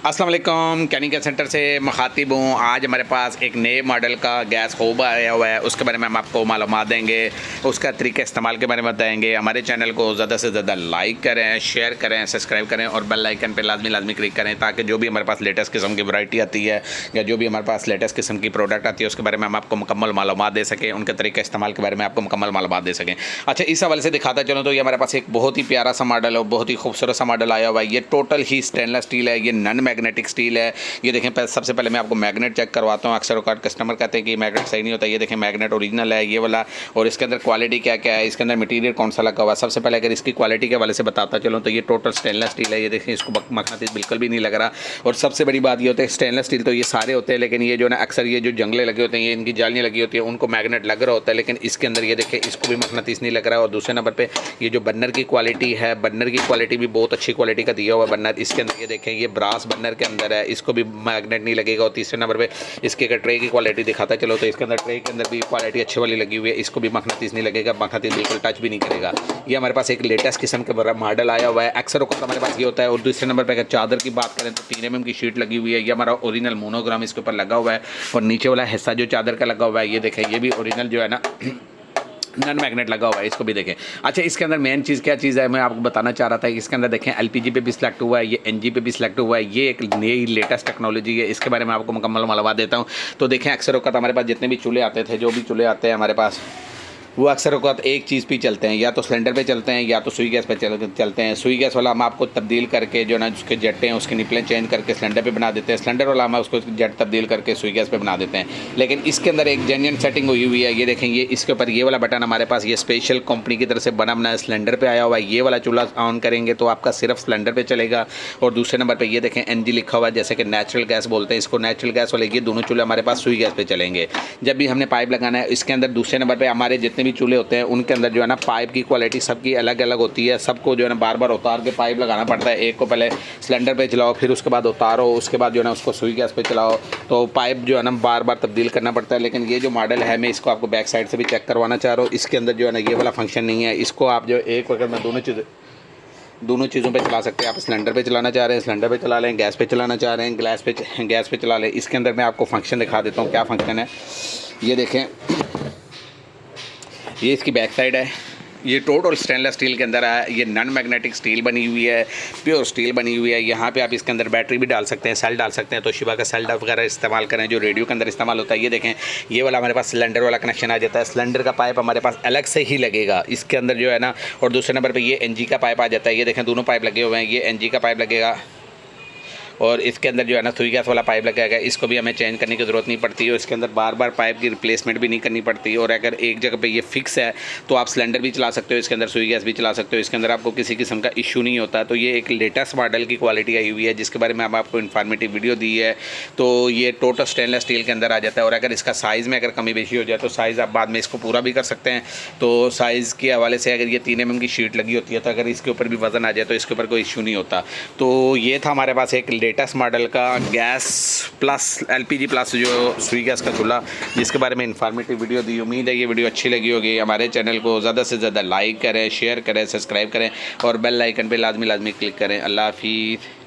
अस्सलाम वालेकुम, कैनिकल सेंटर से मुखातिब हूँ। आज हमारे पास एक नए मॉडल का गैस होब आया हुआ है, उसके बारे में हम आपको मालूमात देंगे, उसका तरीका इस्तेमाल के बारे में बताएंगे। हमारे चैनल को ज़्यादा से ज़्यादा लाइक करें, शेयर करें, सब्सक्राइब करें और बेल आइकन पे लाजमी क्लिक करें, ताकि जो भी हमारे पास लेटेस्ट किस्म की वैरायटी आती है या जो भी हमारे पास लेटेस्ट किस्म की प्रोडक्ट आती है उसके बारे में हम आपको मुकम्मल मालूमात दे सकें, उनके तरीके इस्तेमाल के बारे में आपको मुकम्मल मालूमात दे सकें। अच्छा, इस हवाले से दिखाता चलो तो ये हमारे पास एक बहुत ही प्यारा सा मॉडल है, बहुत ही खूबसूरत सा मॉडल आया हुआ है। ये टोटल ही स्टेनलेस स्टील है, ये नॉन मैग्नेटिक स्टील है। ये देखें, सबसे पहले मैं आपको मैग्नेट चेक करवाता हूँ। अक्सर औकात कस्टमर कहते हैं कि मैग्नेट सही नहीं होता। ये देखें, मैग्नेट ओरिजिनल है ये वाला, और इसके अंदर क्वालिटी क्या क्या है, इसके अंदर मटीरियल कौन सा लगा हुआ है। सबसे पहले अगर इसकी क्वालिटी के वाले से बताता चलूँ तो ये टोटल स्टेनलेस स्टील है। ये देखें, इसको मखनातीस बिल्कुल भी नहीं लग रहा। और सबसे बड़ी बात ये होती है, स्टेनलेस स्टील तो ये सारे होते हैं, लेकिन ये जो ना अक्सर ये जो जंगले लगे होते हैं, ये इनकी जालियाँ लगी होती है, उनको मैग्नेट लग रहा होता है, लेकिन इसके अंदर ये देखें, इसको भी मखनातीस नहीं लग रहा है। और दूसरे नंबर पर ये जो बर्नर की क्वालिटी है, बर्नर की क्वालिटी भी बहुत अच्छी क्वालिटी का दिया हुआ बर्नर। इसके अंदर ये देखें, ये ब्रास बर्नर के अंदर है, इसको भी मैग्नेट नहीं लगेगा। और तीसरे नंबर पे इसके अगर ट्रे की क्वालिटी दिखाता चलो तो इसके अंदर ट्रे के अंदर भी क्वालिटी अच्छी वाली लगी हुई है, इसको भी मखनातीस नहीं लगेगा, मखनातीस बिल्कुल टच भी नहीं करेगा। ये हमारे पास एक लेटेस्ट किस्म के मॉडल आया हुआ है। अक्सर वक्त हमारे पास ये होता है। और दूसरे नंबर पर अगर चादर की बात करें तो 3 mm की शीट लगी हुई है। ये हमारा ओरिजिनल मोनोग्राम इसके ऊपर लगा हुआ है, और नीचे वाला हिस्सा जो चादर का लगा हुआ है ये देखें, ये भी ओरिजिनल जो है ना नॉन मैग्नेट लगा हुआ है, इसको भी देखें। अच्छा, इसके अंदर मेन चीज़ क्या चीज़ है मैं आपको बताना चाह रहा था कि इसके अंदर देखें एलपीजी पे भी सिलेक्ट हुआ है, ये एनजी पे भी सिलेक्ट हुआ है। ये एक नई लेटेस्ट टेक्नोलॉजी है, इसके बारे में आपको मुकम्मल मालूमात देता हूँ। तो देखें, अक्सर वक्त हमारे पास जितने भी चूल्हे आते थे, जो भी चूल्हे आते हैं हमारे पास, वो अक्सर वक्त एक चीज़ पे चलते हैं, या तो सिलेंडर पे चलते हैं या तो सुई गैस पे चलते हैं। सुई गैस वाला हम आपको तब्दील करके जो ना उसके जट्टे हैं उसके निपलें चेंज करके सिलेंडर पे बना देते हैं। सिलेंडर वाला हम उसको जट तब्दील करके सुई गैस पे बना देते हैं। लेकिन इसके अंदर एक जेन्युइन सेटिंग हुई है। ये देखें, ये इसके ऊपर ये वाला बटन हमारे पास ये स्पेशल कंपनी की तरफ से बना सिलेंडर पर आया हुआ है। ये वाला चूल्हा ऑन करेंगे तो आपका सिर्फ सिलेंडर पर चलेगा। और दूसरे नंबर पर ये देखें एनजी लिखा हुआ है, जैसे कि नेचुरल गैस बोलते हैं इसको, नेचुरल गैस वाले। ये दोनों चूल्हे हमारे पास सुई गैस पे चलेंगे। जब भी हमने पाइप लगाना है इसके अंदर, दूसरे नंबर पर हमारे जितने भी चूल्हे होते हैं उनके अंदर जो है ना पाइप की क्वालिटी सबकी अलग अलग होती है। सबको जो है ना बार बार उतार के पाइप लगाना पड़ता है। एक को पहले सिलेंडर पे चलाओ, फिर उसके बाद उतारो, उसके बाद जो है ना उसको सुई गैस पे चलाओ, तो पाइप जो है ना बार बार तब्दील करना पड़ता है। लेकिन ये जो मॉडल है, मैं इसको आपको बैक साइड से भी चेक करवाना चाह रहा हूँ। इसके अंदर जो है ना ये वाला फंक्शन नहीं है। इसको आप जो एक वक्त में दोनों चीज़ों पे चला सकते हैं। आप सिलेंडर पे चलाना चाह रहे हैं सिलेंडर पे चला लें, गैस पे चलाना चाह रहे हैं गैस पे चला लें। इसके अंदर मैं आपको फंक्शन दिखा देता हूँ, क्या फंक्शन है ये देखें। ये इसकी बैक साइड है। ये टोटल स्टेनलेस स्टील के अंदर है। ये नॉन मैग्नेटिक स्टील बनी हुई है, प्योर स्टील बनी हुई है। यहाँ पे आप इसके अंदर बैटरी भी डाल सकते हैं, सेल डाल सकते हैं। तो शिवा का सेल वगैरह इस्तेमाल करें जो रेडियो के अंदर इस्तेमाल होता है। ये देखें, ये वाला हमारे पास सिलेंडर वाला कनेक्शन आ जाता है। सिलेंडर का पाइप हमारे पास अलग से ही लगेगा इसके अंदर जो है ना। और दूसरे नंबर पर ये एनजी का पाइप आ जाता है। ये देखें, दोनों पाइप लगे हुए हैं। ये एनजी का पाइप लगेगा और इसके अंदर जो है ना सुई गैस वाला पाइप लगा है। इसको भी हमें चेंज करने की ज़रूरत नहीं पड़ती और इसके अंदर बार बार पाइप की रिप्लेसमेंट भी नहीं करनी पड़ती। और अगर एक जगह पे ये फिक्स है तो आप सिलेंडर भी चला सकते हो, इसके अंदर सुई गैस भी चला सकते हो। इसके अंदर आपको किसी किस्म का इशू नहीं होता। तो ये एक लेटेस्ट मॉडल की क्वालिटी आई हुई है, जिसके बारे में हम आपको इन्फॉर्मेटिव वीडियो दी है। तो ये टोटल स्टेनलेस स्टील के अंदर आ जाता है। और अगर इसका साइज़ में अगर कमी बेशी हो जाए तो साइज़ आप बाद में इसको पूरा भी कर सकते हैं। तो साइज़ के हवाले से अगर ये 3 mm की शीट लगी होती है तो अगर इसके ऊपर भी वज़न आ जाए तो इसके ऊपर कोई इशू नहीं होता। तो ये था हमारे पास एक लेटेस्ट मॉडल का गैस प्लस एलपीजी प्लस जो सुई गैस का चूल्हा, जिसके बारे में इन्फॉर्मेटिव वीडियो दी। उम्मीद है ये वीडियो अच्छी लगी होगी। हमारे चैनल को ज़्यादा से ज़्यादा लाइक करें, शेयर करें, सब्सक्राइब करें और बेल आइकन पे लाजमी क्लिक करें। अल्लाह हाफिज़।